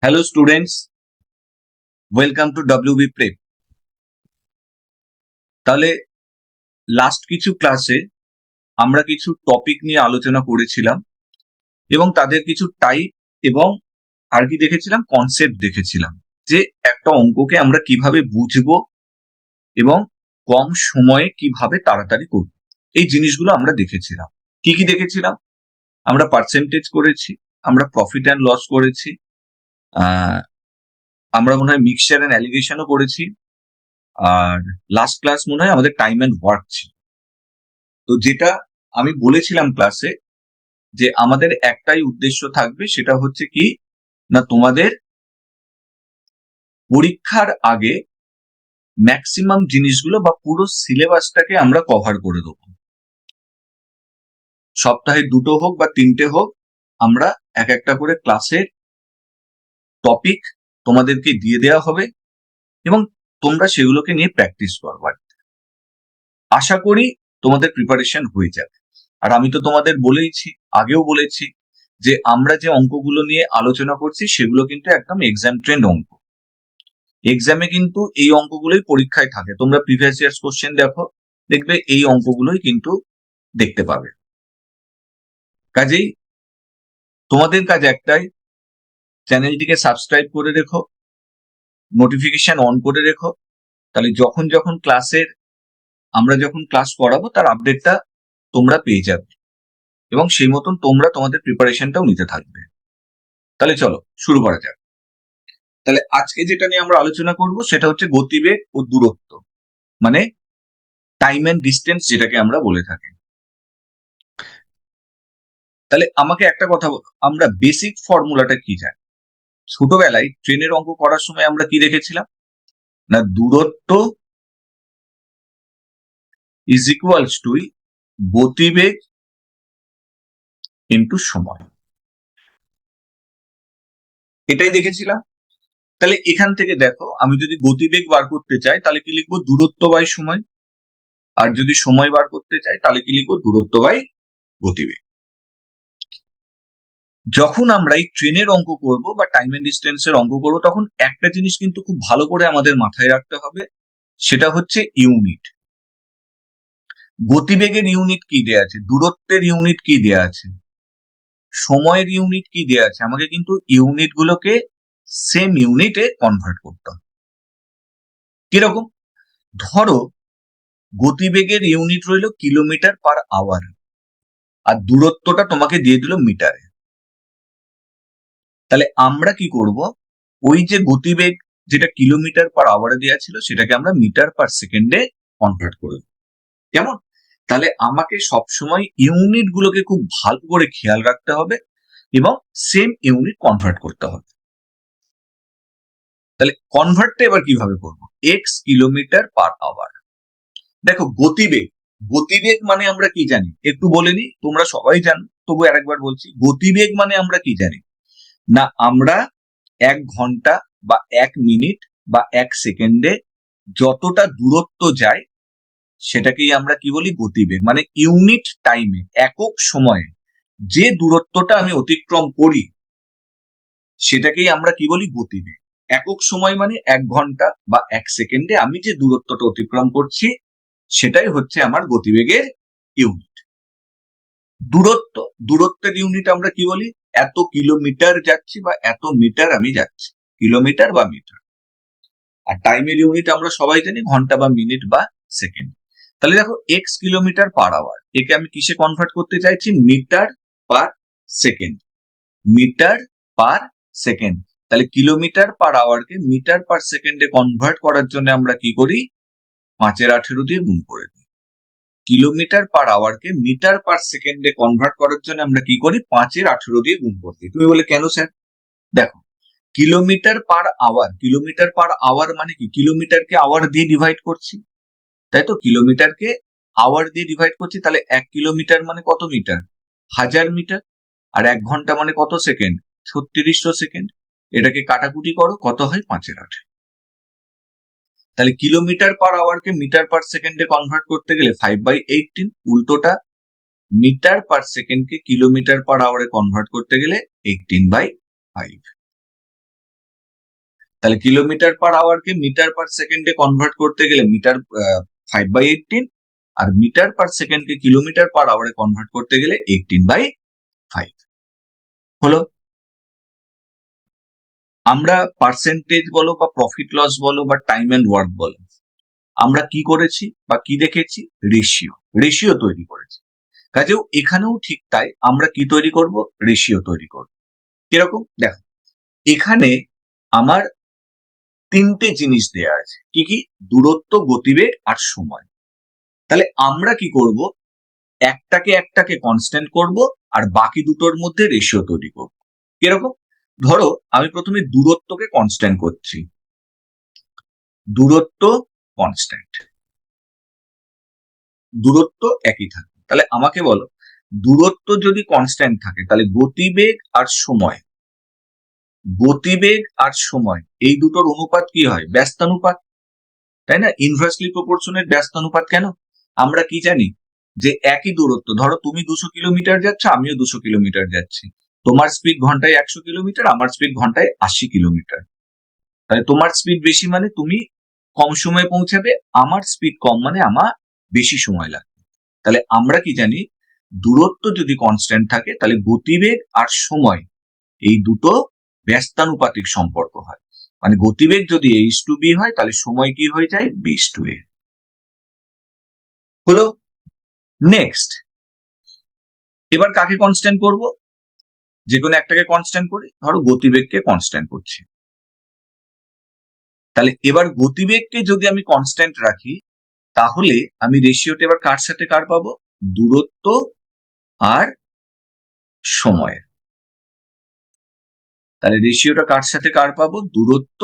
Hello students, welcome to WB prep. তাহলে last কিছু ক্লাসে আমরা কিছু টপিক নিয়ে আলোচনা করেছিলাম এবং তাদের কিছু টাইপ এবং আর কি দেখেছিলাম, কনসেপ্ট দেখেছিলাম যে একটা অঙ্ককে আমরা কিভাবে বুঝবো এবং কম সময়ে কিভাবে তাড়াতাড়ি করব। এই জিনিসগুলো আমরা দেখেছিলাম। কি কি দেখেছিলাম? আমরা পার্সেন্টেজ করেছি, আমরা প্রফিট অ্যান্ড লস করেছি, আমরা মনে হয় মিক্সচার অ্যান্ড অ্যালিগেশনও করেছি, আর লাস্ট ক্লাস মনে হয় আমাদের টাইম অ্যান্ড ওয়ার্ক ছিল। তো যেটা আমি বলেছিলাম ক্লাসে যে আমাদের একটাই উদ্দেশ্য থাকবে, সেটা হচ্ছে কি না, তোমাদের পরীক্ষার আগে ম্যাক্সিমাম জিনিসগুলো বা পুরো সিলেবাসটাকে আমরা কভার করে দেবো। সপ্তাহে 2টো হোক বা 3টে হোক, আমরা এক একটা করে ক্লাসের টপিক তোমাদেরকে দিয়ে দেওয়া হবে এবং তোমরা সেগুলোকে নিয়ে প্র্যাকটিস করবার। আশা করি তোমাদের প্রিপারেশন হয়ে যাবে। আর আমি তো তোমাদের বলেইছি, আগেও বলেছি, যে আমরা যে অঙ্কগুলো নিয়ে আলোচনা করছি সেগুলো কিন্তু একদম এক্সাম ট্রেন্ড অঙ্ক। এক্সামে কিন্তু এই অঙ্কগুলোই পরীক্ষায় থাকে। তোমরা প্রিভিয়াস ইয়ার্স কোশ্চেন দেখো, দেখবে এই অঙ্কগুলোই কিন্তু দেখতে পাবে। কাজেই তোমাদের কাজ একটাই, চ্যানেলটিকে সাবস্ক্রাইব করে রেখো, নোটিফিকেশন অন করে রেখো, তাহলে যখন যখন আমরা যখন ক্লাস করাবো তার আপডেটটা তোমরা পেয়ে যাবে এবং সেই মতন তোমরা তোমাদের প্রিপারেশনটাও নিতে থাকবে। তাহলে চলো শুরু করা যাক। তাহলে আজকে যেটা নিয়ে আমরা আলোচনা করব সেটা হচ্ছে গতিবেগ ও দূরত্ব, মানে টাইম অ্যান্ড ডিস্টেন্স যেটাকে আমরা বলে থাকি। তাহলে আমাকে একটা কথা বলো, আমরা বেসিক ফর্মুলাটা কি জানি? ছোটবেলায় ট্রেনের অঙ্ক করার সময় আমরা কি দেখেছিলাম না, দূরত্ব ইজ ইকুয়ালস টু গতিবেগ ইন্টু সময়, এটাই দেখেছিলাম। তাহলে এখান থেকে দেখো, আমি যদি গতিবেগ বার করতে চাই তাহলে কি লিখবো? দূরত্ব বাই সময়। আর যদি সময় বার করতে চাই তাহলে কি লিখবো? দূরত্ব বাই গতিবেগ। যখন আমরা এই ট্রেনের অঙ্ক করব বা টাইম এন্ড ডিস্টেন্সের অঙ্ক করব, তখন একটা জিনিস কিন্তু খুব ভালো করে আমাদের মাথায় রাখতে হবে, সেটা হচ্ছে ইউনিট। গতিবেগের ইউনিট কি দেয়া আছে, দূরত্বের ইউনিট কি দেয়া আছে, সময়ের ইউনিট কি দেয়া আছে, আমাকে কিন্তু ইউনিট গুলোকে সেম ইউনিটে কনভার্ট করতে হবে। কিরকম? ধরো গতিবেগের ইউনিট রইল কিলোমিটার পার আওয়ার, আর দূরত্বটা তোমাকে দিয়ে দিল মিটারে। তাহলে আমরা কি করব, ওই যে গতিবেগ যেটা কিলোমিটার পার আওয়ারে দেওয়া ছিল সেটাকে আমরা মিটার পার সেকেন্ডে কনভার্ট করে দেব। কেমন? তাহলে আমাকে সবসময় ইউনিট গুলোকে খুব ভালো করে খেয়াল রাখতে হবে এবং সেম ইউনিট কনভার্ট করতে হবে। তাহলে কনভার্টটা এবার কিভাবে করবো? X kilometre per hour. দেখো গতিবেগ, গতিবেগ মানে আমরা কি জানি একটু বলে নি, তোমরা সবাই জানো, তবু আরেকবার বলছি, গতিবেগ মানে আমরা কি জানি না, আমরা 1 ঘন্টা বা 1 মিনিট বা 1 সেকেন্ডে যতটা দূরত্ব যায় সেটাকেই আমরা কি বলি? গতিবেগ। মানে ইউনিট টাইমে, একক সময়ে যে দূরত্বটা আমি অতিক্রম করি সেটাকেই আমরা কি বলি? গতিবেগ। একক সময় মানে 1 ঘন্টা বা 1 সেকেন্ডে আমি যে দূরত্বটা অতিক্রম করছি সেটাই হচ্ছে আমার গতিবেগের ইউনিট। দূরত্ব, দূরত্বের ইউনিট আমরা কি বলি? এত কিলোমিটার যাচ্ছি বা এত মিটার আমি যাচ্ছি, কিলোমিটার বা মিটার। আর টাইমের ইউনিট আমরা সবাই জানি ঘন্টা বা মিনিট বা সেকেন্ড। তাহলে দেখো, এক্স কিলোমিটার পার আওয়ার, একে আমি কিসে কনভার্ট করতে চাইছি? Metre per second. Metre per second. তাহলে কিলোমিটার পার আওয়ারকে মিটার পার সেকেন্ডে কনভার্ট করার জন্য আমরা কি করি? 5-18 দিয়ে গুণ করে দিই। কিলোমিটার পার আওয়ারকে মিটার পার সেকেন্ডে কনভার্ট করার জন্য আমরা কি করি? 5-18 দিয়ে গুণ করতে। তুমি বলে কেন স্যার? দেখো, kilometre per hour, kilometre per hour মানে কি? কিলোমিটারকে আওয়ার দিয়ে ডিভাইড করছি, তাই তো? কিলোমিটারকে আওয়ার দিয়ে ডিভাইড করছি, তাহলে 1 কিলোমিটার মানে কত মিটার? 1000 মিটার। আর 1 ঘন্টা মানে কত সেকেন্ড? 3600 সেকেন্ড। এটাকে কাটাকুটি করো, কত হয়? 5-8। তাহলে কিলোমিটার পার আওয়ারকে মিটার পার সেকেন্ডে কনভার্ট করতে গেলে 5/18, উল্টোটা মিটার পার সেকেন্ডকে কিলোমিটার পার আওয়ারে কনভার্ট করতে গেলে 18/5। তাহলে কিলোমিটার পার আওয়ারকে মিটার পার সেকেন্ডে কনভার্ট করতে গেলে মিটার 5/18, আর মিটার পার সেকেন্ডকে কিলোমিটার পার আওয়ারে কনভার্ট করতে গেলে 18/5 হলো। আমরা পার্সেন্টেজ বলো বা প্রফিট লস বলো বা টাইম এন্ড ওয়ার্ক বলো, আমরা কি করেছি বা কি দেখেছি? রেশিও তৈরি করেছি। কাজেও এখানেও ঠিক তাই, আমরা কি তৈরি করব? রেশিও তৈরি করব। কিরকম? দেখো, এখানে আমার তিনটে জিনিস দেয়া আছে। কি কি? দূরত্ব, গতিবেগ আর সময়। তাহলে আমরা কি করব? একটাকে কনস্ট্যান্ট করব আর বাকি দুটোর মধ্যে রেশিও তৈরি করব। কিরকম? ধরো আমি প্রথমে দূরত্বকে কনস্ট্যান্ট করছি। দূরত্ব কনস্ট্যান্ট, দূরত্ব একই থাকে। তাহলে আমাকে বলো, দূরত্ব যদি কনস্ট্যান্ট থাকে তাহলে গতিবেগ আর সময় এই দুটোর অনুপাত কি হয়? ব্যস্তানুপাত, তাই না? ইনভার্সলি প্রপোর্শনের ব্যস্তানুপাত। কেন? আমরা কি জানি যে একই দূরত্ব, ধরো তুমি 200 কিলোমিটার যাচ্ছ, আমিও 200 কিলোমিটার যাচ্ছি, তোমার স্পিড ঘন্টায় 100 কিলোমিটার, আমার স্পিড ঘন্টায় 80 কিলোমিটার। তাহলে তোমার স্পিড বেশি মানে তুমি কম সময়ে পৌঁছাবে, আমার স্পিড কম মানে আমার বেশি সময় লাগবে। তাহলে আমরা কি জানি? দূরত্ব যদি কনস্ট্যান্ট থাকে তাহলে গতিবেগ আর সময় এই দুটো ব্যস্তানুপাতিক সম্পর্ক হয়। মানে গতিবেগ যদি h/b হয় তাহলে সময় কি হয়ে যায়? v/a। হলো। নেক্সট, এবার কাকে কনস্ট্যান্ট করব? যে কোনো একটাকে কনস্ট্যান্ট করি, ধরো গতিবেগকে কনস্ট্যান্ট করছি। তাহলে এবার গতিবেগকে যদি আমি কনস্ট্যান্ট রাখি তাহলে আমি রেশিওটা এবার কার সাথে কার পাবো? দূরত্ব আর সময়ের। তাহলে রেশিওটা কার সাথে কার পাবো? দূরত্ব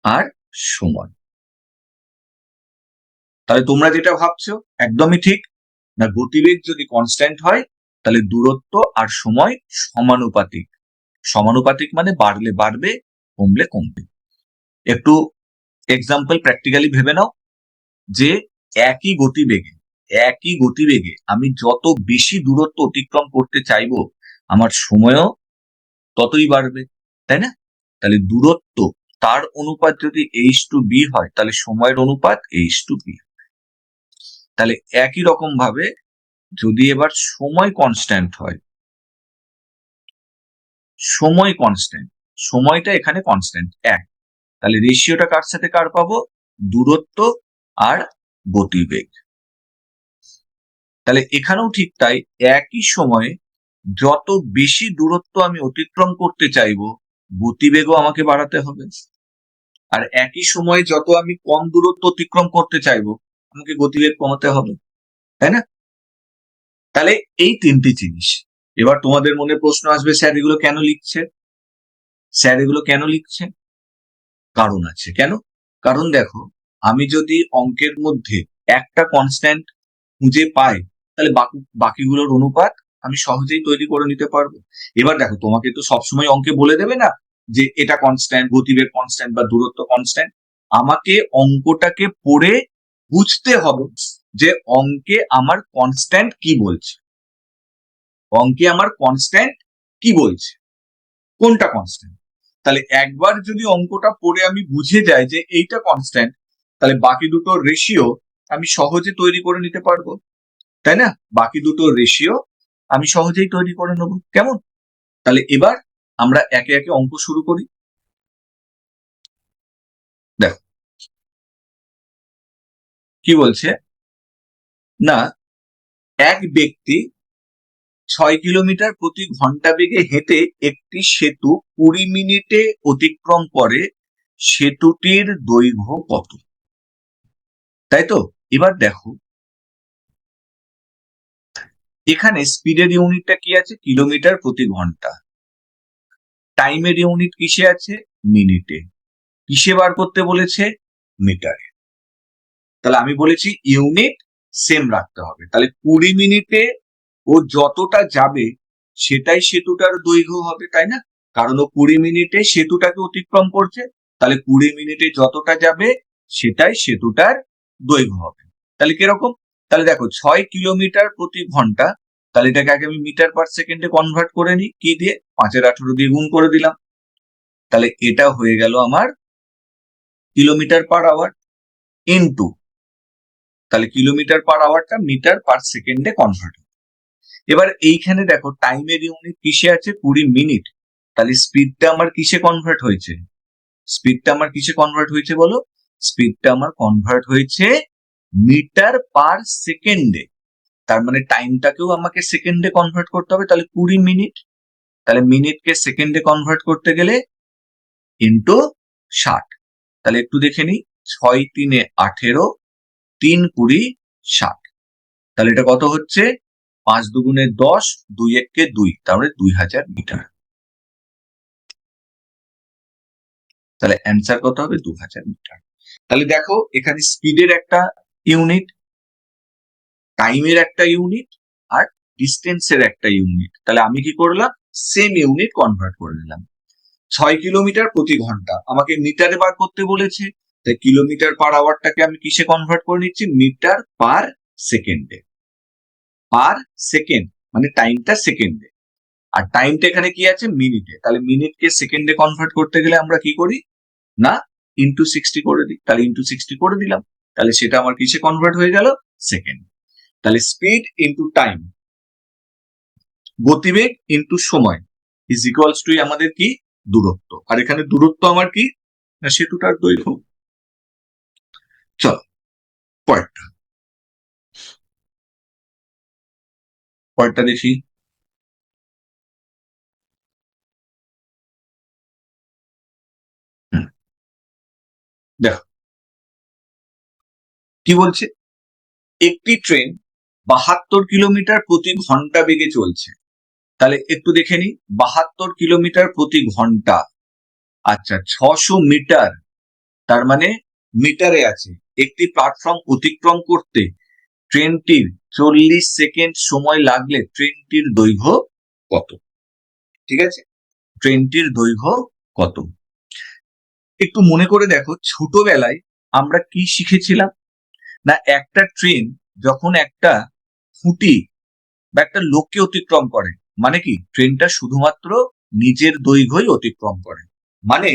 আর সময়। তাহলে তোমরা যেটা ভাবছো একদমই ঠিক। না, গতিবেগ যদি কনস্ট্যান্ট হয় তাহলে দূরত্ব আর সময় সমানুপাতিক। সমানুপাতিক মানে বাড়লে বাড়বে, কমলে কমবে। একটু এক্সাম্পল প্র্যাকটিক্যালি ভেবে নাও, যে একই গতিবেগে আমি যত বেশি দূরত্ব অতিক্রম করতে চাইবো আমার সময়ও ততই বাড়বে, তাই না? তাহলে দূরত্ব তার অনুপাত যদি h/b হয় তাহলে সময়ের অনুপাত h/b। তাহলে একই রকম ভাবে যদি এবার সময় কনস্ট্যান্ট হয়, সময়টা এখানে কনস্ট্যান্ট 1, তাহলে রেশিওটা কার সাথে কার পাবো? দূরত্ব আর গতিবেগ। তাহলে এখানেও ঠিক তাই, একই সময়ে যত বেশি দূরত্ব আমি অতিক্রম করতে চাইবো গতিবেগও আমাকে বাড়াতে হবে, আর একই সময়ে যত আমি কম দূরত্ব অতিক্রম করতে চাইবো আমাকে গতিবেগ কমাতে হবে, তাই না? তাহলে এই তিনটি জিনিস। এবার তোমাদের মনে প্রশ্ন আসবে, স্যার এগুলো কেন লিখছে? কারণ আছে। কেন? কারণ দেখো, আমি যদি অঙ্কের মধ্যে একটা কনস্ট্যান্ট খুঁজে পাই তাহলে বাকিগুলোর অনুপাত আমি সহজেই তৈরি করে নিতে পারবো। এবার দেখো, তোমাকে তো সবসময় অঙ্কে বলে দেবে না যে এটা কনস্ট্যান্ট, গতিবেগ কনস্ট্যান্ট বা দূরত্ব কনস্ট্যান্ট। আমাকে অঙ্কটাকে পড়ে বুঝতে হবে যে অঙ্কে আমার কনস্ট্যান্ট কি বলছে, কোনটা কনস্ট্যান্ট। তাহলে একবার যদি অঙ্কটা পড়ে আমি বুঝে যাই যে এইটা কনস্ট্যান্ট, তাহলে বাকি দুটো রেশিও আমি সহজে তৈরি করে নিতে পারবো, তাই না? বাকি দুটো রেশিও আমি সহজেই তৈরি করে নেবো। কেমন? তাহলে এবার আমরা একে একে অঙ্ক শুরু করি। দেখো কি বলছে না, এক ব্যক্তি 6 কিলোমিটার প্রতি ঘন্টা বেগে হেঁটে একটি সেতু 20 মিনিটে অতিক্রম করে, সেতুটির দৈর্ঘ্য কত? তাই তো? এবার দেখো, এখানে স্পিডের ইউনিটটা কি আছে? কিলোমিটার প্রতি ঘন্টা। টাইমের ইউনিট কিসে আছে? মিনিটে। কিসে বার করতে বলেছে? মিটারে। তাহলে আমি বলেছি ইউনিট সেম রাখতে হবে। তাহলে 20 মিনিটে ও যতটা যাবে সেটাই সেতুটার দৈর্ঘ্য হবে, তাই না? কারণ ও 20 মিনিটে সেতুটাকে অতিক্রম করছে, তাহলে 20 মিনিটে যতটা যাবে সেটাই সেতুটার দৈর্ঘ্য হবে। তাহলে কিরকম? তাহলে দেখো, 6 কিলোমিটার প্রতি ঘন্টা, তাহলে এটাকে আগে আমি মিটার পার সেকেন্ডে কনভার্ট করে নিই। কি দিয়ে? 5 এর 18 দিয়ে গুণ করে দিলাম। তাহলে এটা হয়ে গেল আমার কিলোমিটার পার আওয়ার ইনটু, তাহলে কিলোমিটার পার আওয়ারটা মিটার পার সেকেন্ডে কনভার্ট হবে। এবার এইখানে দেখো টাইমের ইউনিট কিসে আছে, 20 মিনিট, তাহলে স্পিডটা আমার কিসে কনভার্ট হয়েছে, স্পিডটা আমার কিসে কনভার্ট হয়েছে বলো, স্পিডটা আমার কনভার্ট হয়েছে মিটার পার সেকেন্ডে। তার মানে টাইমটাকেও আমাকে সেকেন্ডে কনভার্ট করতে হবে, তাহলে 20 মিনিট, তাহলে মিনিটকে সেকেন্ডে কনভার্ট করতে গেলে ইন্টু 60, তাহলে একটু দেখে নিই, 6 3 18, 3 20 60, তাহলে এটা কত হচ্ছে, 5 2 10, 2 1 2, তাহলে 2000 মিটার। তাহলে অ্যান্সার কত হবে, 2000 মিটার। তাহলে দেখো এখানে স্পিডের একটা ইউনিট, টাইমের একটা ইউনিট, আর ডিস্টেন্সের একটা ইউনিট, তাহলে আমি কি করলাম, সেম ইউনিট কনভার্ট করে নিলাম। 6 কিলোমিটার প্রতি ঘন্টা আমাকে মিটারে বার করতে বলেছে, তাই কিলোমিটার পার আওয়ারটাকে আমি কিসে কনভার্ট করে নিচ্ছি, মিটার পার সেকেন্ডে, পার সেকেন্ড মানে টাইমটা সেকেন্ডে, আর টাইমটা এখানে কি আছে, মিনিটে, তাহলে মিনিটকে সেকেন্ডে কনভার্ট করতে গেলে আমরা কি করি না, ইন্টু 60 করে দিই, তাহলে ইন্টু 60 করে দিলাম, তাহলে সেটা আমার কিসে কনভার্ট হয়ে গেল, সেকেন্ড। তাহলে স্পিড ইন্টু টাইম, গতিবেগ ইন্টু সময় ইজ ইকুয়ালস টু আমাদের কি, দূরত্ব, আর এখানে দূরত্ব আমার কি না, সেতুটার দৈর্ঘ্য। চলো পরেরটা, পরেরটা দেখি। দেখো কি বলছে, একটি ট্রেন 72 কিলোমিটার প্রতি ঘন্টা বেগে চলছে, তাহলে একটু দেখে নি, 72 কিলোমিটার প্রতি ঘন্টা, আচ্ছা 600 মিটার, তার মানে মিটারে আছে, একটি প্ল্যাটফর্ম অতিক্রম করতে ট্রেনটির 40 সেকেন্ড সময় লাগলে ট্রেনটির দৈর্ঘ্য কত, ঠিক আছে, ট্রেনটির দৈর্ঘ্য কত। একটু মনে করে দেখো ছোটবেলায় আমরা কি শিখেছিলাম না, একটা ট্রেন যখন একটা খুঁটি বা একটা লোককে অতিক্রম করে, মানে কি ট্রেনটা শুধুমাত্র নিজের দৈর্ঘ্যই অতিক্রম করে, মানে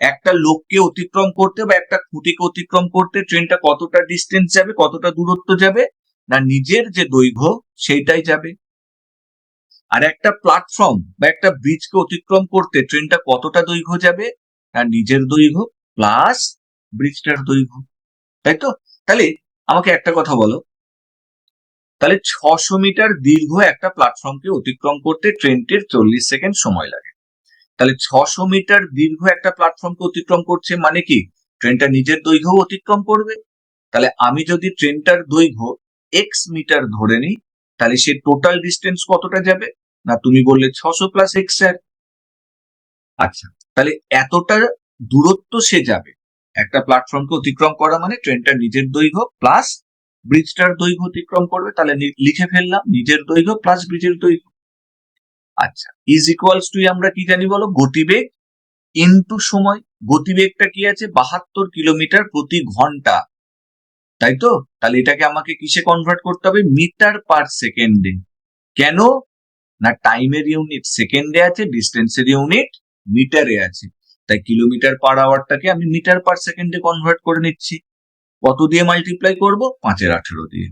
একটা লোককে অতিক্রম করতে বা একটা খুঁটিকে অতিক্রম করতে ট্রেনটা কতটা ডিস্টেন্স যাবে, কতটা দূরত্ব যাবে না, নিজের যে দৈর্ঘ্য সেইটাই যাবে। আর একটা প্ল্যাটফর্ম বা একটা ব্রিজকে অতিক্রম করতে ট্রেনটা কতটা দৈর্ঘ্য যাবে, না নিজের দৈর্ঘ্য প্লাস ব্রিজটার দৈর্ঘ্য, তাই তো। তাহলে আমাকে একটা কথা বলো, তাহলে 600 মিটার দীর্ঘ একটা প্ল্যাটফর্মকে অতিক্রম করতে ট্রেনটির 40 সেকেন্ড সময় লাগে, তাহলে 600 মিটার দীর্ঘ একটা প্ল্যাটফর্মকে অতিক্রম করছে মানে কি ট্রেনটা নিজের দৈর্ঘ্য অতিক্রম করবে, তাহলে আমি যদি ট্রেনটার দৈর্ঘ্য এক্স মিটার ধরে নিই, তাহলে সে টোটাল ডিস্টেন্স কতটা যাবে না, তুমি বললে 600 প্লাস এক্স স্যার, আচ্ছা তাহলে এতটা দূরত্ব সে যাবে, একটা প্ল্যাটফর্মকে অতিক্রম করা মানে ট্রেনটা নিজের দৈর্ঘ্য প্লাস ব্রিজটার দৈর্ঘ্য অতিক্রম করবে, তাহলে লিখে ফেললাম নিজের দৈর্ঘ্য প্লাস ব্রিজের দৈর্ঘ্য। আচ্ছা ইজ ইকুয়ালস টু আমরা কি জানি বলো, গতিবেগ ইনটু সময়, গতিবেগটা কি আছে 72 কিলোমিটার প্রতি ঘন্টা, তাই তো, তাহলে এটাকে আমাকে কিসে কনভার্ট করতে হবে, মিটার পার সেকেন্ডে, কেন না টাইমের ইউনিট সেকেন্ডে আছে, ডিস্টেন্সের ইউনিট মিটারে আছে, তাই কিলোমিটার পার আওয়ারটাকে আমি মিটার পার সেকেন্ডে কনভার্ট করে নিচ্ছি, কত দিয়ে মাল্টিপ্লাই করব, 5 18 দিয়ে,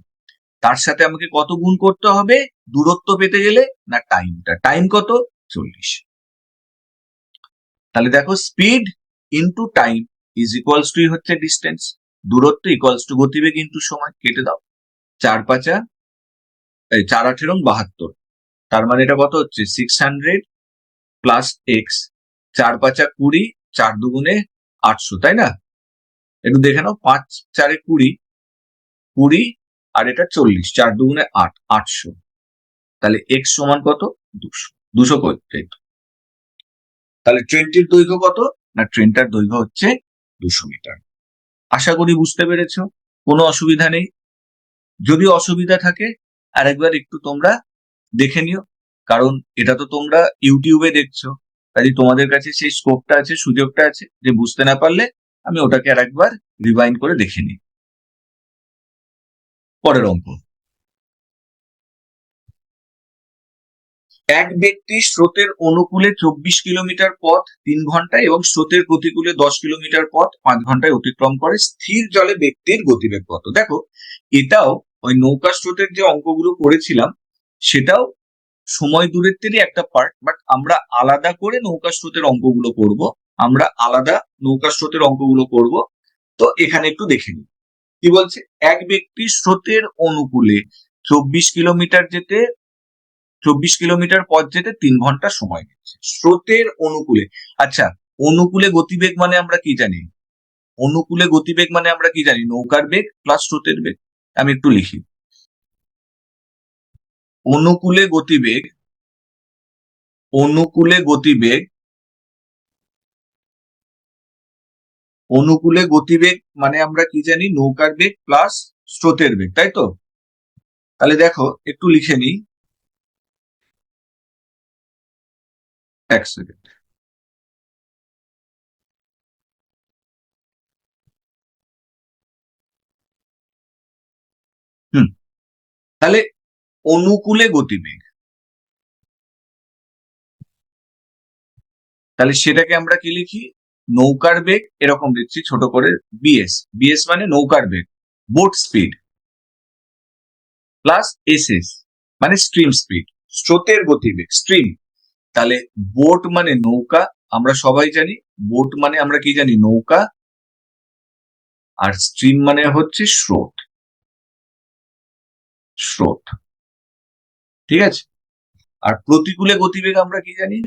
তার সাথে আমাকে কত গুণ করতে হবে দূরত্ব পেতে গেলে না টাইমটা, টাইম কত 40, তাহলে দেখো speed into time is equals to হচ্ছে ডিস্টেন্স, দূরত্ব ইকুয়ালস টু গতিবেগ ইন্টু সময়, কেটে দাও, 4 5 4 18 72, তার মানে এটা কত হচ্ছে 600 প্লাস এক্স, 4 5 20, 4 2 800, তাই না, একটু দেখে নাও, 5 4 20 20 আর এটা 40, 4 2 8 800, তাহলে এক্স সমান কত 200, 200 করতে, তাহলে ট্রেনটির দৈর্ঘ্য কত না, ট্রেনটার দৈর্ঘ্য হচ্ছে 200 মিটার। আশা করি বুঝতে পেরেছো, কোনো অসুবিধা নেই, যদি অসুবিধা থাকে আরেকবার একটু তোমরা দেখে নিও, কারণ এটা তো তোমরা ইউটিউবে দেখছো, কাজে তোমাদের কাছে সেই স্কোপটা আছে, সুযোগটা আছে যে বুঝতে না পারলে আমি ওটাকে আরেকবার রিভাইন্ড করে দেখে নিই। পরের অঙ্ক, এক ব্যক্তি স্রোতের অনুকূলে 24 কিলোমিটার পথ 3 ঘন্টায় এবং স্রোতের প্রতিকূলে 10 কিলোমিটার পথ 5 ঘন্টায় অতিক্রম করে, স্থির জলে ব্যক্তির গতিবেগ কত? দেখো, এটাও ওই নৌকা স্রোতের যে অঙ্কগুলো করেছিলাম সেটাও সময় দূরত্বেরই একটা পার্ট, বাট আমরা আলাদা করে নৌকা স্রোতের অঙ্কগুলো করব। আমরা আলাদা নৌকা স্রোতের অঙ্কগুলো করব। তো এখানে একটু দেখে নিই কি বলছে। এক ব্যক্তি স্রোতের অনুকূলে 24 কিলোমিটার পথ যেতে 3 ঘন্টা সময় নিচ্ছে। স্রোতের অনুকূলে, আচ্ছা, অনুকূলে গতিবেগ মানে আমরা কি জানি? অনুকূলে গতিবেগ মানে আমরা কি জানি? নৌকার বেগ প্লাস স্রোতের বেগ। আমি একটু লিখি। অনুকূলে গতিবেগ, অনুকূলে গতিবেগ, অনুকূলে গতিবেগ মানে আমরা কি জানি? নৌকার বেগ প্লাস স্রোতের বেগ, তাই তো? তাহলে দেখো একটু লিখে নিই, এক সেকেন্ড। তাহলে অনুকূলে গতিবেগ, তাহলে সেটাকে আমরা কি লিখি? নৌকার বেগ, এরকম লিখছি ছোট করে, বিএস। বিএস মানে নৌকার বেগ, বোট স্পিড, প্লাস এসএস মানে স্ট্রিম স্পিড, স্রোতের গতিবেগ, স্ট্রিম। তাহলে বোট মানে নৌকা, আমরা সবাই জানি বোট মানে আমরা কি জানি? নৌকা। আর স্ট্রিম মানে হচ্ছে স্রোত, স্রোত। ঠিক আছে। আর প্রতিকূলে গতিবেগ আমরা কি জানি?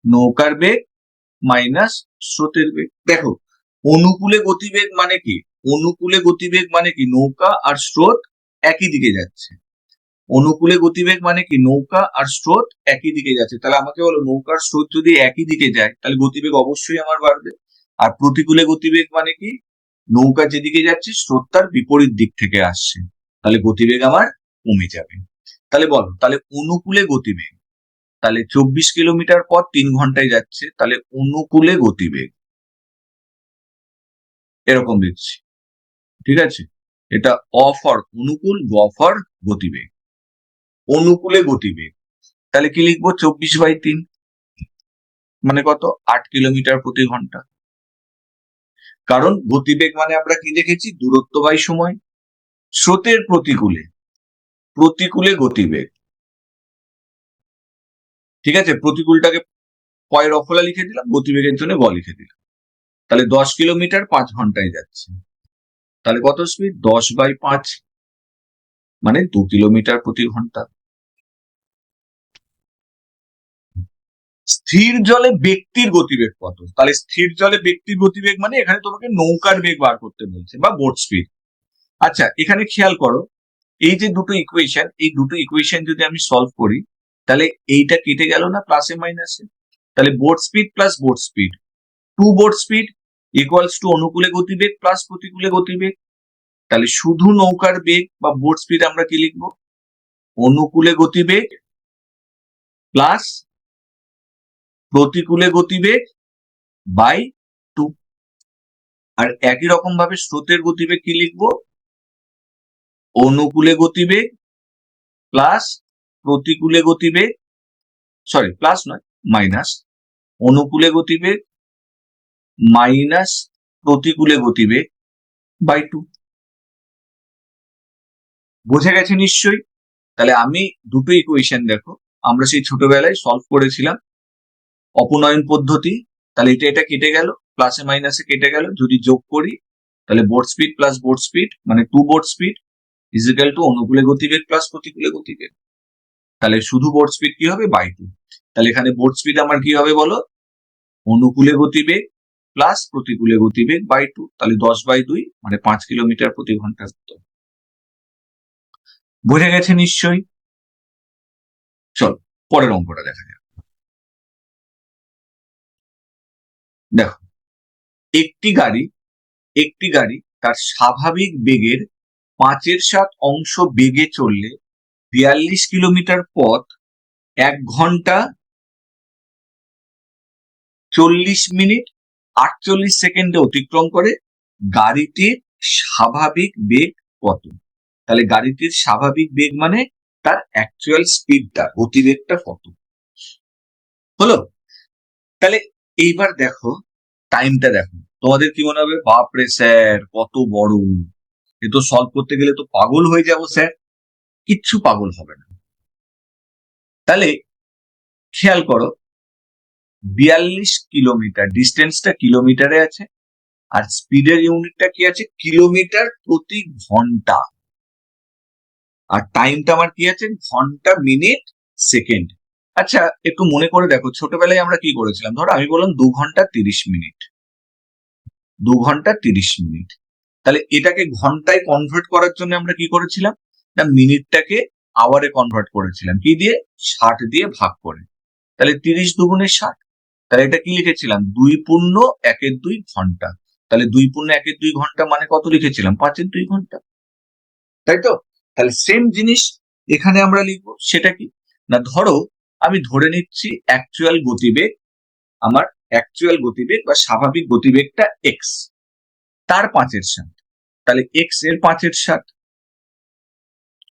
নৌকার বেগ মাইনাস স্রোতের বেগ। দেখো, অনুকূলে গতিবেগ মানে কি? অনুকূলে গতিবেগ মানে কি? নৌকা আর স্রোত একই দিকে যাচ্ছে। অনুকূলে গতিবেগ মানে কি? নৌকা আর স্রোত একই দিকে যাচ্ছে। তাহলে আমাকে বলো, নৌকার স্রোত যদি একই দিকে যায় তাহলে গতিবেগ অবশ্যই আমার বাড়বে। আর প্রতিকূলে গতিবেগ মানে কি? নৌকা যেদিকে যাচ্ছে স্রোত তার বিপরীত দিক থেকে আসছে, তাহলে গতিবেগ আমার কমে যাবে। তাহলে বলো, তাহলে অনুকূলে গতিবেগ, তাহলে 24 কিলোমিটার পথ 3 ঘন্টায় যাচ্ছে, তাহলে অনুকূলে গতিবেগ এরকম দিচ্ছি। ঠিক আছে, এটা অ ফর অনুকূল, গ ফর গতিবেগ। অনুকূলে গতিবেগ, তাহলে কি লিখবো? 24/3 মানে কত? 8 কিলোমিটার প্রতি ঘন্টা। কারণ গতিবেগ মানে আমরা কি দেখেছি? দূরত্ব বাই সময়। স্রোতের প্রতিকূলে, প্রতিকূলে গতিবেগ, ঠিক আছে, প্রতিকূলটাকে পয়ের অফলা লিখে দিলাম, গতিবেগের জন্য গ লিখে দিলাম। তাহলে 10 কিলোমিটার 5 ঘন্টায় যাচ্ছে, তাহলে কত স্পিড? 10/5 মানে 2 কিলোমিটার প্রতি ঘন্টা। স্থির জলে ব্যক্তির গতিবেগ কত? তাহলে স্থির জলে ব্যক্তির গতিবেগ মানে এখানে তোমাকে নৌকার বেগ বার করতে বলছে বা বোট স্পিড। আচ্ছা, এখানে খেয়াল করো, এই যে দুটো ইকুয়েশন, এই দুটো ইকুয়েশন যদি আমি সলভ করি তাহলে এইটা কেটে গেল না প্লাসে মাইনাসে? তাহলে boat speed plus boat speed, two boat speed equals to অনুকূলে গতিবেগ প্লাস প্রতিকূলে গতিবেগ। তাহলে শুধু নৌকার বেগ বা বোট স্পিড আমরা কি লিখবো? অনুকূলে গতিবেগ প্লাস প্রতিকূলে গতিবেগ বাই 2। আর একই রকম ভাবে স্রোতের গতিবেগ কি লিখবো? অনুকূলে গতিবেগ প্লাস প্রতিকূলে গতিবেগ, সরি প্লাস নয়, মাইনাস, অনুকূলে গতিবেগ মাইনাস প্রতিকূলে গতিবেগ বাই 2। বোঝা গেছে নিশ্চয়ই? তাহলে আমি দুটো ইকুয়েশন দেখো, আমরা সেই ছোটবেলায় সলভ করেছিলাম অপনয়ন পদ্ধতি। তাহলে এটা এটা কেটে গেল, প্লাসে মাইনাসে কেটে গেল, যদি যোগ করি তাহলে boat speed plus boat speed মানে two boat speed is equal to অনুকূলে গতিবেগ প্লাস প্রতিকূলে গতিবেগ। তাহলে শুধু বোট স্পিড কি হবে? বাই 2। তাহলে এখানে বোট স্পিড আমার কি হবে বলো? অনুকূলে গতিবেগ প্লাস প্রতিকূলে গতিবেগ বাই 2, তাহলে 10/2 মানে 5 কিলোমিটার প্রতি ঘন্টা। বোঝা গেছে নিশ্চয়ই? চল পরের অঙ্কটা দেখা যাক। দেখো, একটি গাড়ি, একটি গাড়ি তার স্বাভাবিক বেগের 5/7 বেগে চললে 42 কিলোমিটার পথ 1 ঘন্টা 40 মিনিট 48 সেকেন্ডে অতিক্রম করে। গাড়িটির স্বাভাবিক বেগ কত? তাহলে গাড়িটির স্বাভাবিক বেগ মানে তার অ্যাকচুয়াল স্পিডটা, গতিবেগটা কত হলো। তাহলে এইবার দেখো টাইমটা, দেখো তোমাদের কি মনে হবে, বাপরে স্যার কত বড়, এ তো সলভ করতে গেলে তো পাগল হয়ে যাবো স্যার। কিচ্ছু পাগল হবে না। তাহলে খেয়াল করো, 42 কিলোমিটার, ডিস্টেন্সটা কিলোমিটারে আছে, আর স্পিডের ইউনিটটা কি আছে, কিলোমিটার প্রতি ঘন্টা, আর টাইমটা আমার কি আছে, ঘন্টা, মিনিট, সেকেন্ড। আচ্ছা একটু মনে করে দেখো, ছোটবেলায় আমরা কি করেছিলাম, ধরো আমি বললাম 2 ঘন্টা 30 মিনিট, 2 ঘন্টা 30 মিনিট। তাহলে এটাকে ঘন্টায় কনভার্ট করার জন্য আমরা কি করেছিলাম, না মিনিটটাকে আওয়ারে কনভার্ট করেছিলাম, কি দিয়ে, 60 দিয়ে ভাগ করে। তাহলে 30 দুগুণে 60, তাহলে এটা কি লিখেছিলাম, 2 পূর্ণ 1/2 ঘন্টা। তাহলে 2 পূর্ণ 1/2 ঘন্টা মানে কত লিখেছিলাম, 5/2 ঘন্টা, তাই তো। তাহলে সেম জিনিস এখানে আমরা লিখবো, সেটা কি না, ধরো আমি ধরে নিচ্ছি অ্যাকচুয়াল গতিবেগ, আমার অ্যাকচুয়াল গতিবেগ বা স্বাভাবিক গতিবেগটা এক্স, তার 5/7, তাহলে এক্স এর 5/7,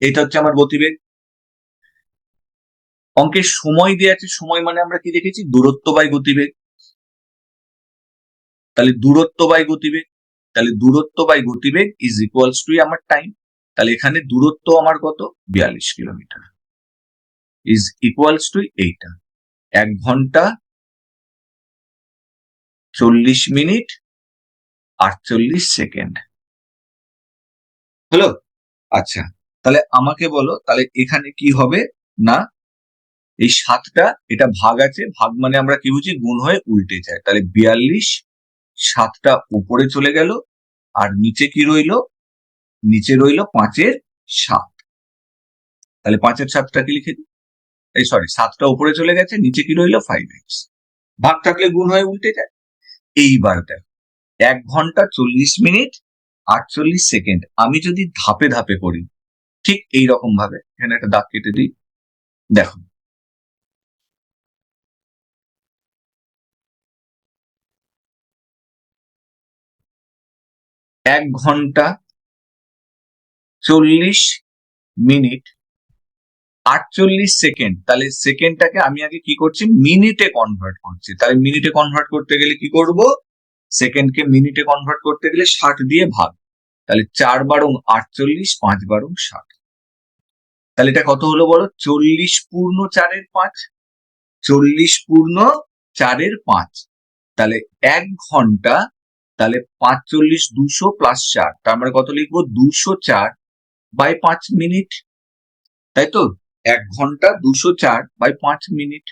এটা হচ্ছে আমার গতিবেগ। অঙ্কের সময় দেওয়া আছে, সময় মানে আমরা কি দেখেছি, দূরত্ব বাই গতিবেগ, তাহলে দূরত্ব বাই গতিবেগ, তাহলে দূরত্ব বাই গতিবেগ ইজ ইকুয়ালস টু আমার টাইম। তাহলে এখানে দূরত্ব আমার কত, 42 কিলোমিটার, ইজ ইকুয়ালস টু এইটা, 1 ঘন্টা 40 মিনিট 48 সেকেন্ড হলো। আচ্ছা তাহলে আমাকে বলো, তাহলে এখানে কি হবে, না এই 7টা, এটা ভাগ আছে, ভাগ মানে আমরা কি বুঝি, গুণ হয়ে উল্টে যায়, তাহলে 42, 7টা উপরে চলে গেল, আর নিচে কি রইলো, নিচে রইলো 5/7, তাহলে 5/7টা কি লিখে দিই, এই সরি 7টা উপরে চলে গেছে, নিচে কি রইলো 5x, ভাগ থাকলে গুণ হয়ে উল্টে যায়। এইবার দেখ 1 ঘন্টা 40 মিনিট 48 সেকেন্ড, আমি যদি ধাপে ধাপে করি, ঠিক এইরকম ভাবে এখানে একটা দাগ কেটে দিই, দেখো 1 ঘন্টা 40 মিনিট 48 সেকেন্ড, তাহলে সেকেন্ডটাকে আমি আগে কি করছি, মিনিটে কনভার্ট করছি। তাহলে মিনিটে কনভার্ট করতে গেলে কি করব, সেকেন্ডকে মিনিটে কনভার্ট করতে গেলে 60 দিয়ে ভাগ, তাহলে 4 বারং 48, 5 বারং 60, তাহলে এটা কত হলো বলো, 40 পূর্ণ 4/5, 40 পূর্ণ 4/5, তাহলে 1 ঘন্টা, তাহলে 45 200 প্লাস 4, তার মানে কত লিখবো, 204/5 মিনিট, তাই তো, 1 ঘন্টা 204/5 মিনিট।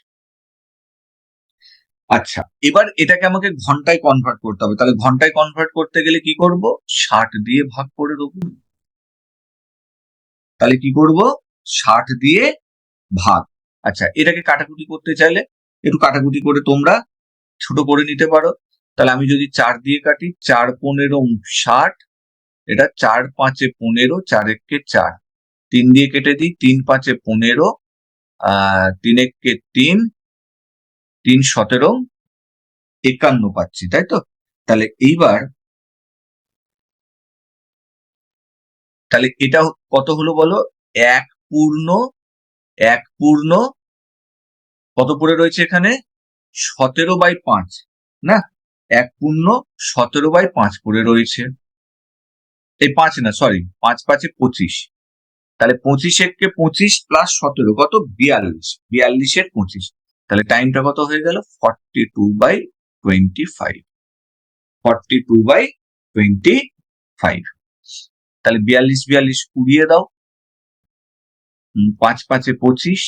আচ্ছা এবার এটাকে আমাকে ঘন্টায় কনভার্ট করতে হবে, তাহলে ঘন্টায় কনভার্ট করতে গেলে কি করব, 60 দিয়ে ভাগ করে দেবো, তাহলে কি করব, 60 দিয়ে ভাগ। আচ্ছা এটাকে কাটাকুটি করতে চাইলে একটু কাটাকুটি করে তোমরা ছোট করে নিতে পারো, তাহলে আমি যদি 4 দিয়ে কাটি, 4 15 60, এটা 4 5 15, 4 1 4, 3 দিয়ে কেটে দিই, 3 5 15, 3 1 3, 3 17 51 পাচ্ছি, তাই তো। তাহলে এইবার, তাহলে এটা কত হলো বলো, 1 পূর্ণ, 1 পূর্ণ কত পড়ে রয়েছে এখানে, 17/5, না 1 পূর্ণ 17/5 পড়ে রয়েছে, এই 5 না সরি, 5 5 25, তাহলে 25 কে 25 প্লাস 17 কত, 42, 42 এর 25, তাহলে টাইমটা কত হয়ে গেল, 42/25, 42/25, তাহলে 42 42 উড়িয়ে দাও, 5 5 25,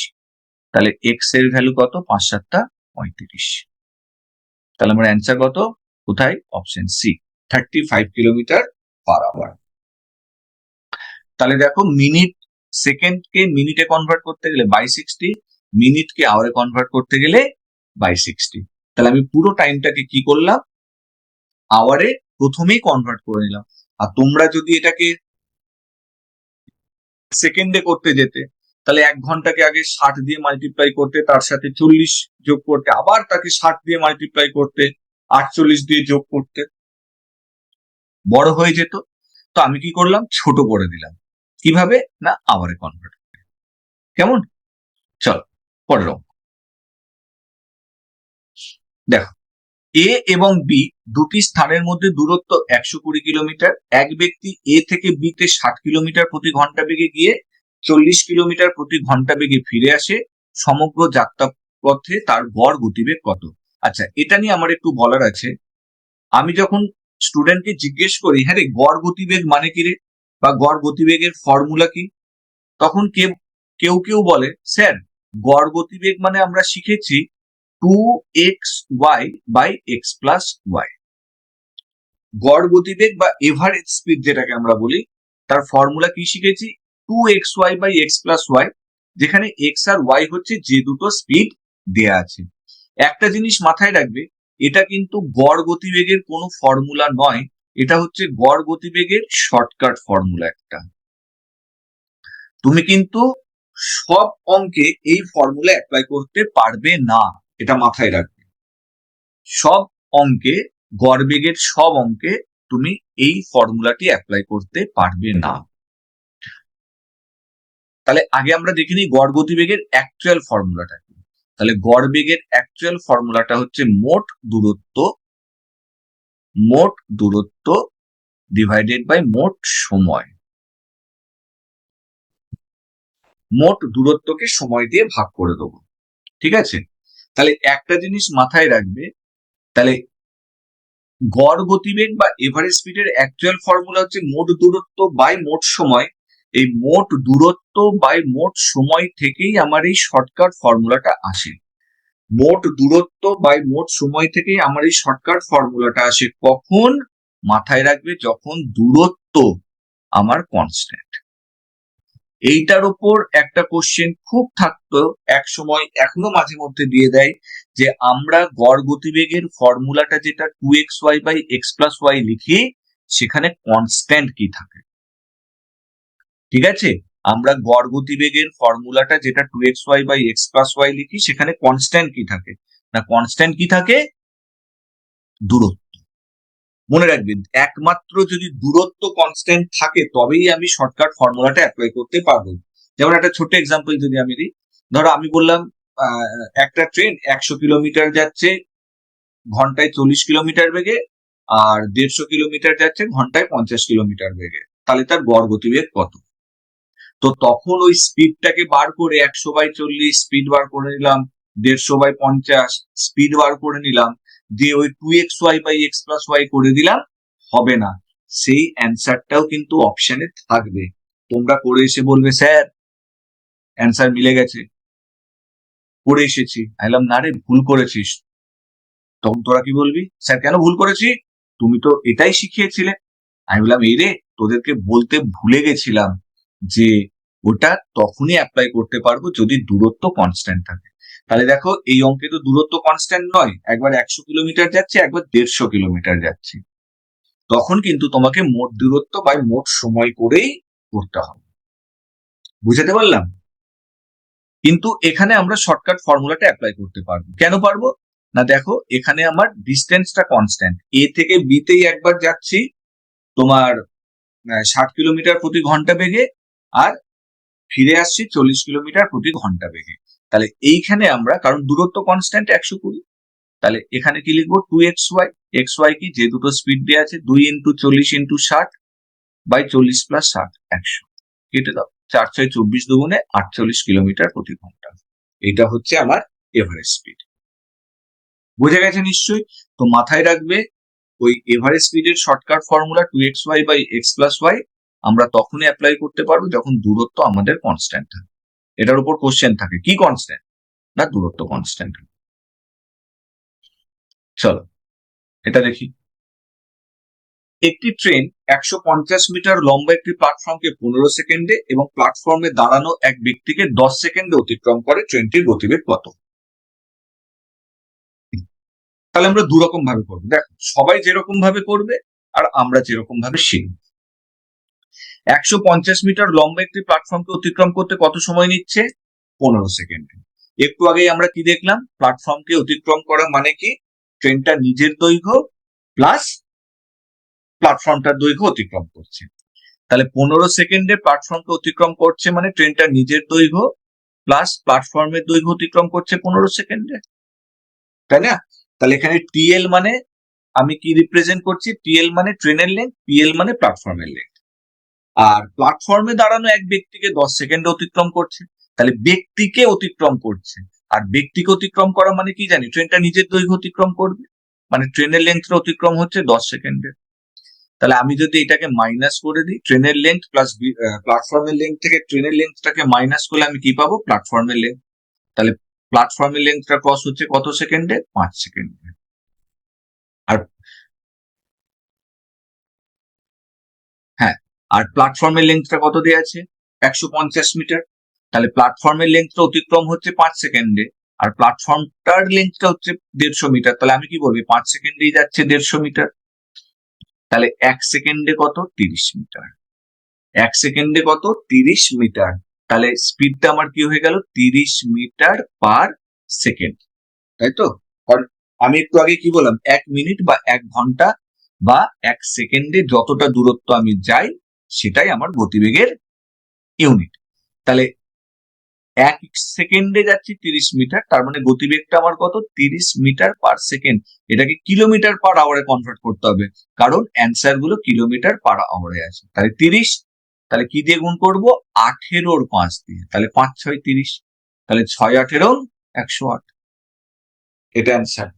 তাহলে এক্স এর ভ্যালু কত, 5 7 35, তাহলে আমার অ্যান্সার কত, কোথায়, option C, 35 kilometre per hour. তাহলে দেখো মিনিট, সেকেন্ডকে মিনিটে কনভার্ট করতে গেলে বাই 60, মিনিটকে আওয়ারে কনভার্ট করতে গেলে বাই 60, তাহলে আমি পুরো টাইমটাকে কি করলাম, আওয়ারে প্রথমেই কনভার্ট করে নিলাম। আর তোমরা যদি এটাকে সেকেন্ডে করতে যেতে, তাহলে 1 ঘন্টাকে আগে 60 দিয়ে মাল্টিপ্লাই করতে, তার সাথে 40 যোগ করতে, আবার তাকে 60 দিয়ে মাল্টিপ্লাই করতে, 48 দিয়ে যোগ করতে, বড় হয়ে যেত। তো আমি কি করলাম, ছোট করে দিলাম, কিভাবে? না আওয়ারে কনভার্ট করে। কেমন? চলো পরের অঙ্ক দেখো, এ এবং বি দুটি স্থানের মধ্যে দূরত্ব 120 কিলোমিটার। এক ব্যক্তি এ থেকে বি তে 60 কিলোমিটার প্রতি ঘন্টা বেগে গিয়ে 40 কিলোমিটার প্রতি ঘন্টা বেগে ফিরে আসে। সমগ্র যাত্রা পথে তার গড় গতিবেগ কত? আচ্ছা, এটা নিয়ে আমার একটু বলার আছে। আমি যখন স্টুডেন্টকে জিজ্ঞেস করি, হ্যাঁ রে গড় গতিবেগ মানে কি রে, বা গড় গতিবেগের ফর্মুলা কি, তখন কেউ কেউ বলে স্যার গড় গতিবেগ মানে আমরা শিখেছি 2xy by x plus Y. গড় গতিবেগ বা এভারেজ স্পিড যেটাকে আমরা বলি, তার ফর্মুলা কি শিখেছি? 2xy by x plus y, যেখানে এক্স আর ওয়াই হচ্ছে যে দুটো স্পিড দেয়া আছে। একটা জিনিস মাথায় রাখবে, এটা কিন্তু গড় গতিবেগের কোনো ফর্মুলা নয়, এটা হচ্ছে গড় গতিবেগের শর্টকাট ফর্মুলা একটা। তুমি কিন্তু সব অঙ্কে এই ফর্মুলা অ্যাপ্লাই করতে পারবে না, এটা মাথায় রাখবে। সব অঙ্কে, গড় বেগের সব অঙ্কে তুমি এই ফর্মুলাটি অ্যাপ্লাই করতে পারবে না। তাহলে আগে আমরা দেখে নিই গড় গতিবেগের অ্যাকচুয়াল ফর্মুলাটা কি। তাহলে গড় বেগের অ্যাকচুয়াল ফর্মুলাটা হচ্ছে মোট দূরত্ব ডিভাইডেড বাই মোট সময়। মোট দূরত্বকে সময় দিয়ে ভাগ করে দেবো, ঠিক আছে? তাহলে একটা জিনিস মাথায় রাখবে, তাহলে গড় গতিবেগ বা এভারেজ স্পিডের অ্যাকচুয়াল ফর্মুলা হচ্ছে মোট দূরত্ব বাই মোট সময়। এই মোট দূরত্ব বাই মোট সময় থেকেই আমার এই শর্টকাট ফর্মুলাটা আসে। মোট দূরত্ব বাই মোট সময় থেকেই আমার এই শর্টকাট ফর্মুলাটা আসে কখন? মাথায় রাখবে যখন দূরত্ব আমার কনস্ট্যান্ট। এইটার উপর একটা কোশ্চেন খুব থাকতো এক সময়, এখনো মাঝে মধ্যে দিয়ে দেয়, যে আমরা গড় গতিবেগের ফর্মুলাটা যেটা 2xy by x plus Y লিখি, সেখানে কনস্ট্যান্ট কি থাকে? ঠিক আছে, আমরা গড় গতিবেগের ফর্মুলাটা যেটা 2xy by x plus Y লিখি, সেখানে কনস্ট্যান্ট কি থাকে? না কনস্ট্যান্ট কি থাকে? দূরত্ব। মনে রাখবেন, একমাত্র যদি দূরত্ব কনস্ট্যান্ট থাকে তবেই আমি শর্টকাট ফর্মুলাটা অ্যাপ্লাই করতে পারবো। যেমন একটা ছোট্ট এক্সাম্পল যদি আমি দিই, ধরো আমি বললাম একটা ট্রেন 100 কিলোমিটার যাচ্ছে ঘন্টায় 40 কিলোমিটার বেগে, আর 150 কিলোমিটার যাচ্ছে ঘন্টায় 50 কিলোমিটার বেগে, তাহলে তার গড় গতিবেগ কত? তো তখন ওই স্পিডটাকে বার করে 100/40 স্পিড বার করে নিলাম, 150/50 স্পিড বার করে নিলাম, দিয়ে ওই 2xy by x plus Y করে দিলাম, হবে না। সেই অ্যান্সারটাও কিন্তু অপশনে থাকবে। তোমরা করে এসে বলবে স্যার অ্যান্সার মিলে গেছে, করে এসেছি। আইলাম না রে ভুল করেছিস। তখন তোরা কি বলবি? স্যার কেন ভুল করেছি? তুমি তো এটাই শিখিয়েছিলে। আমি বললাম এই রে, তোদেরকে বলতে ভুলে গেছিলাম যে ওটা তখনই অ্যাপ্লাই করতে পারবো যদি দূরত্ব কনস্ট্যান্ট থাকে। তাহলে দেখো এই অঙ্কে তো দূরত্ব কনস্ট্যান্ট নয়, একবার 100 কিলোমিটার যাচ্ছে, একবার 150 কিলোমিটার যাচ্ছে, তখন কিন্তু তোমাকে মোট দূরত্ব বাই মোট সময় করেই করতে হবে। বুঝাতে পারলাম? কিন্তু এখানে আমরা শর্টকাট ফর্মুলাটা অ্যাপ্লাই করতে পারবো। কেন পারবো? না দেখো এখানে আমার ডিস্টেন্সটা কনস্ট্যান্ট, এ থেকে বি তেই একবার যাচ্ছি তোমার 60 কিলোমিটার প্রতি ঘন্টা বেগে, আর ফিরে আসছি 40 কিলোমিটার প্রতি ঘন্টা বেগে। তাহলে এইখানে আমরা, কারণ দূরত্ব কনস্ট্যান্ট 120, তাহলে এখানে কি লিখবো? 2xy। xy কি? যে দুটো স্পিড দেওয়া আছে, 2 ইন্টু 40 ইন্টু 60 বাই 40 প্লাস 60, 100 কেটে দাও, 4 6 24 দুগুণে 48 কিলোমিটার প্রতি ঘন্টা। এটা হচ্ছে আমার এভারেজ স্পিড। বুঝে গেছে নিশ্চয়ই? তো মাথায় রাখবে, ওই এভারেজ স্পিডের shortcut formula 2xy by x plus y আমরা তখনই অ্যাপ্লাই করতে পারবো যখন দূরত্ব আমাদের কনস্ট্যান্ট থাকে। এটার উপর কোশ্চেন থাকে, কি কনস্ট্যান্ট? না দূরত্ব কনস্ট্যান্ট। চলো এটা দেখি। একটি ট্রেন 150 মিটার লম্বা একটি প্ল্যাটফর্মকে 15 সেকেন্ডে এবং প্ল্যাটফর্মে দাঁড়ানো এক ব্যক্তিকে 10 সেকেন্ডে অতিক্রম করে, ট্রেনটির গতিবেগ কত? তাহলে আমরা দু রকম ভাবে করবো। দেখো সবাই যেরকম ভাবে করবে আর আমরা যেরকম ভাবে শিখবো। 150 মিটার লম্বা একটি প্ল্যাটফর্মকে অতিক্রম করতে কত সময় নিচ্ছে? 15 সেকেন্ড। একটু আগেই আমরা কি দেখলাম? প্ল্যাটফর্মকে অতিক্রম করা মানে কি? ট্রেনটা নিজের দৈর্ঘ্য প্লাস প্ল্যাটফর্মটার দৈর্ঘ্য অতিক্রম করছে। তাহলে 15 সেকেন্ডে প্ল্যাটফর্মকে অতিক্রম করছে মানে ট্রেনটা নিজের দৈর্ঘ্য প্লাস প্ল্যাটফর্মের দৈর্ঘ্য অতিক্রম করছে 15 সেকেন্ডে, তাই না? তাহলে এখানে টিএল মানে আমি কি রিপ্রেজেন্ট করছি? টিএল মানে ট্রেনের লেন্থ, পিএল মানে প্ল্যাটফর্মের লেন্থ। আর প্ল্যাটফর্মে দাঁড়ানো এক ব্যক্তিকে 10 সেকেন্ডে অতিক্রম করছে, তাহলে ব্যক্তিকে অতিক্রম করছে। আর ব্যক্তিকে অতিক্রম করা মানে কি জানি? ট্রেনটা নিজের দৈর্ঘ্য অতিক্রম করবে, মানে ট্রেনের লেন্থটা অতিক্রম হচ্ছে 10 সেকেন্ডে। তাহলে আমি যদি এটাকে মাইনাস করে দিই, ট্রেনের লেন্থ প্লাস প্ল্যাটফর্মের লেন্থ থেকে ট্রেনের লেন্থটাকে মাইনাস করলে আমি কি পাবো? প্ল্যাটফর্মের লেন্থ। তাহলে প্ল্যাটফর্মের লেন্থটা ক্রস হচ্ছে কত সেকেন্ডে? 5 সেকেন্ডে। আর হ্যাঁ, আর প্ল্যাটফর্মের লেন্থটা কত দেওয়া আছে? 150 মিটার। তাহলে প্ল্যাটফর্মের লেন্থটা অতিক্রম হচ্ছে 5 সেকেন্ডে, আর প্ল্যাটফর্মটার লেন্থটা হচ্ছে 150 মিটার। তাহলে আমি কি বলবো? 5 সেকেন্ডেই যাচ্ছে 150 মিটার। তাহলে 1 সেকেন্ডে কত? 30 মিটার। 1 সেকেন্ডে কত? 30 মিটার। তাহলে স্পিডটা আমার কি হয়ে গেল? 30 মিটার/সেকেন্ড, তাই তো? কারণ আমি একটু আগে কি বললাম? 1 মিনিট বা 1 ঘন্টা বা 1 সেকেন্ডে যতটা দূরত্ব আমি যাই সেটাই আমার গতিবেগের ইউনিট। তাহলে 1 সেকেন্ডে যাচ্ছি 30 মিটার, তার মানে গতিবেগটা আমার কত? 30 মিটার/সেকেন্ড। এটাকে কিলোমিটার/আওয়ারে কনভার্ট করতে হবে, কারণ অ্যান্সার গুলো কিলোমিটার/আওয়ারে আছে। তাহলে 30, তাহলে কি দিয়ে গুণ করবো? 18-র 5 দিয়ে। তাহলে 5×6 = 30, তাহলে 6×18 = 108। এটা অ্যান্সার।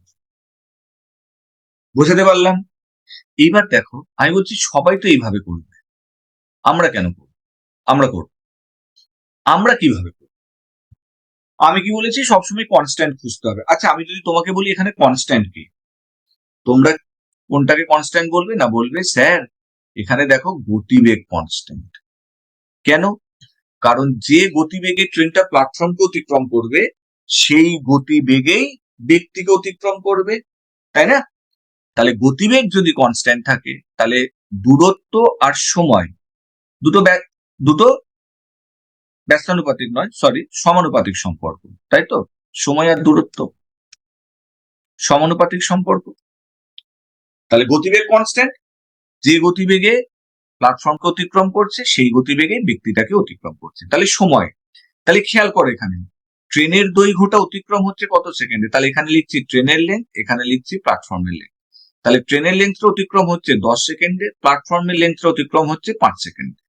বোঝাতে পারলাম? এইবার দেখো, আমি বলছি সবাই তো এইভাবে করবে, আমরা কেন করবো? আমরা করবো, আমরা কিভাবে করবো? আমি কি বলেছি? সবসময় কনস্ট্যান্ট খুঁজতে হবে। আচ্ছা, আমি যদি তোমাকে বলি এখানে কনস্ট্যান্ট কি, তোমরা কোনটাকে কনস্ট্যান্ট বলবে? না বলবে স্যার এখানে দেখো গতিবেগ কনস্ট্যান্ট। কেন? কারণ যে গতিবেগে ট্রেনটা প্ল্যাটফর্মকে অতিক্রম করবে সেই গতিবেগেই ব্যক্তিকে অতিক্রম করবে, তাই না? তাহলে গতিবেগ যদি কনস্ট্যান্ট থাকে তাহলে দূরত্ব আর সময় দুটো দুটো ব্যস্তানুপাতিক নয়, সরি, সমানুপাতিক সম্পর্ক, তাই তো? সময় আর দূরত্ব সমানুপাতিক সম্পর্ক। তাহলে গতিবেগ কনস্ট্যান্ট, যে গতিবেগে প্ল্যাটফর্মকে অতিক্রম করছে সেই গতিবেগে ব্যক্তিটাকে অতিক্রম করছে। তাহলে সময়, তাহলে খেয়াল করো এখানে ট্রেনের দৈর্ঘ্যটা অতিক্রম হচ্ছে কত সেকেন্ডে? তাহলে এখানে লিখছি ট্রেনের লেন্থ, এখানে লিখছি প্ল্যাটফর্মের লেন্থ। তাহলে ট্রেনের লেন্থটা অতিক্রম হচ্ছে 10 সেকেন্ডে, প্ল্যাটফর্মের লেন্থটা অতিক্রম হচ্ছে 5 সেকেন্ডে।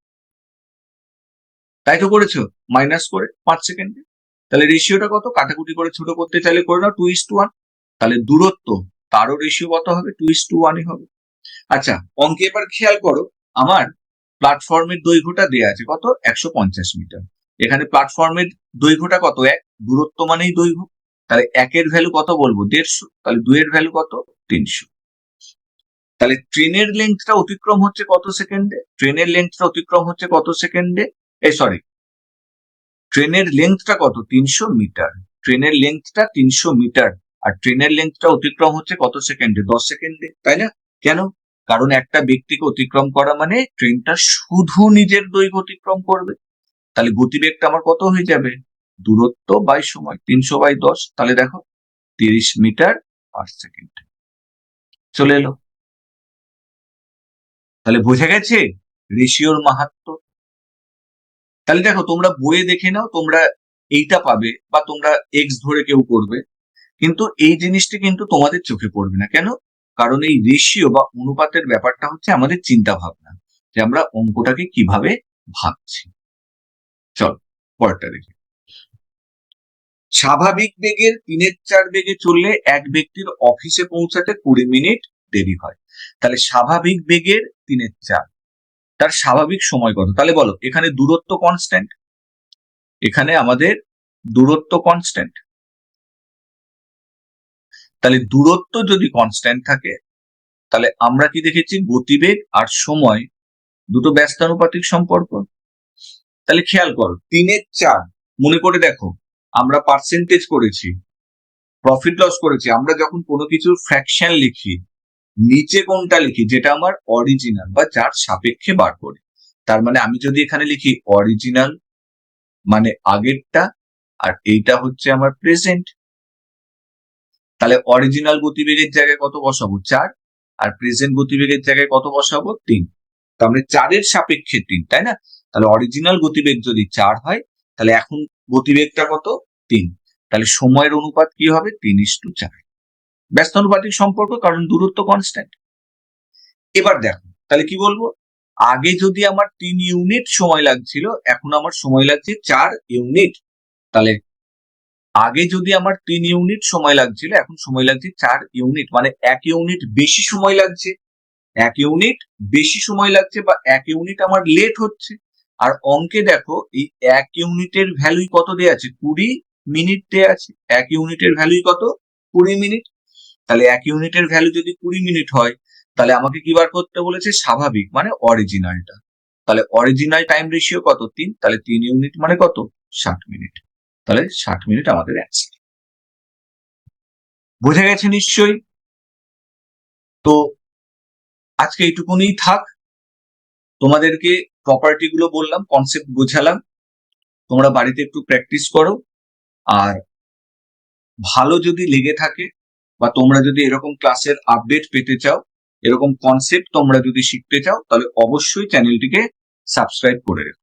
তাই তো করেছো? মাইনাস করে 5 সেকেন্ডে। তাহলে রেশিওটা কত? কাটাকুটি করে ছোট করতে চাইলে করে নাও 2:1। তাহলে দূরত্ব তারও রেশিও কত হবে? 2:1ই হবে। আচ্ছা, অঙ্কে এবার খেয়াল করো, আমার প্ল্যাটফর্মের দৈর্ঘ্যটা দেওয়া আছে কত? 150 মিটার। এখানে প্ল্যাটফর্মের দৈর্ঘ্যটা কত? 1, দূরত্ব মানেই দৈর্ঘ্য। তাহলে 1-এর ভ্যালু কত বলবো? 150। তাহলে 2-এর ভ্যালু কত? 300। তাহলে ট্রেনের লেন্থটা অতিক্রম হচ্ছে কত সেকেন্ডে? ট্রেনের লেন্থটা অতিক্রম হচ্ছে কত সেকেন্ডে? সরি, ট্রেনের লেন্থটা কত? 300 মিটার। ট্রেনের লেন্থটা 300 মিটার, আর ট্রেনের লেন্থটা অতিক্রম হচ্ছে কত সেকেন্ডে? 10 সেকেন্ডে, তাই না? কেন? কারণ একটা ব্যক্তিকে অতিক্রম করা মানে ট্রেনটা শুধু নিজের দৈর্ঘ্য অতিক্রম করবে। তাহলে গতিবেগটা আমার কত হয়ে যাবে? দূরত্ব বাই সময়, 300/10। তাহলে দেখো 30 মিটার/সেকেন্ড চলে এলো। তাহলে বোঝা গেছে রেশিওর মাহাত্ম্য। তাহলে দেখো, তোমরা বইয়ে দেখে নাও, তোমরা এইটা পাবে বা তোমরা এক্স ধরে কেউ করবে, কিন্তু এই জিনিসটি কিন্তু তোমাদের চোখে পড়বে না। কেন? কারণ এই রেশিও বা অনুপাতের ব্যাপারটা হচ্ছে আমাদের চিন্তা ভাবনা, যে আমরা অঙ্কটাকে কিভাবে ভাবছি। চল পরেরটা দেখি। স্বাভাবিক বেগের 3/4 বেগে চললে এক ব্যক্তির অফিসে পৌঁছাতে 20 মিনিট দেরি হয়। তাহলে স্বাভাবিক বেগের 3/4, তার স্বাভাবিক সময় কত? তাহলে বলো, এখানে দূরত্ব কনস্ট্যান্ট, এখানে আমাদের দূরত্ব কনস্ট্যান্ট। তাহলে দূরত্ব যদি কনস্ট্যান্ট থাকে তাহলে আমরা কি দেখেছি? গতিবেগ আর সময় দুটো ব্যস্তানুপাতিক সম্পর্ক। তাহলে খেয়াল করো 3/4, মনে করে দেখো আমরা পার্সেন্টেজ করেছি, প্রফিট লস করেছি। আমরা যখন কোনো কিছুর ফ্র্যাকশন লিখি নিচে কোনটা লিখি? যেটা আমার অরিজিনাল বা যার সাপেক্ষে বার করি। তার মানে আমি যদি এখানে লিখি অরিজিনাল মানে আগেরটা, আর এইটা হচ্ছে আমার প্রেজেন্ট, তাহলে অরিজিনাল গতিবেগের জায়গায় কত বসাবো? 4, আর প্রেজেন্ট গতিবেগের জায়গায় কত বসাবো? 3। তার মানে 4-এর সাপেক্ষে 3, তাই না? তাহলে অরিজিনাল গতিবেগ যদি 4 হয়, তাহলে এখন গতিবেগটা কত? 3। তাহলে সময়ের অনুপাত কি হবে? 3:4। ব্যস্তানুপাতিক সম্পর্ক, কারণ দূরত্ব কনস্ট্যান্ট। এবার দেখো, তাহলে কি বলবো? আগে যদি আমার 3 ইউনিট সময় লাগছিল, এখন আমার সময় লাগছে 4 ইউনিট। তাহলে আগে যদি আমার 3 ইউনিট সময় লাগছিল, এখন সময় লাগছে 4 ইউনিট, মানে 1 ইউনিট বেশি সময় লাগছে। 1 ইউনিট বেশি সময় লাগছে বা 1 ইউনিট আমার লেট হচ্ছে। আর অঙ্কে দেখো, এই 1 ইউনিটের ভ্যালুই কত দেয়া আছে? 20 মিনিট দেয়া আছে। 1 ইউনিটের ভ্যালুই কত? 20 মিনিট। তাহলে 1 ইউনিটের ভ্যালু যদি 20 মিনিট হয়, তাহলে আমাকে কি বার করতে বলেছে? স্বাভাবিক মানে অরিজিনালটা। তাহলে অরিজিনাল টাইম রেশিও কত? 3। তাহলে 3 ইউনিট মানে কত? 60 মিনিট। তাহলে 60 মিনিট আমাদের অ্যান্সার। বোঝা গেছে নিশ্চয়ই? তো আজকে এইটুকুনি থাক। তোমাদেরকে প্রপার্টি গুলো বললাম, কনসেপ্ট বোঝালাম, তোমরা বাড়িতে একটু প্র্যাকটিস করো। আর ভালো যদি লেগে থাকে বা তোমরা যদি এরকম ক্লাসের আপডেট পেতে চাও, এরকম কনসেপ্ট তোমরা যদি শিখতে চাও, তাহলে অবশ্যই চ্যানেলটিকে সাবস্ক্রাইব করে রেখো।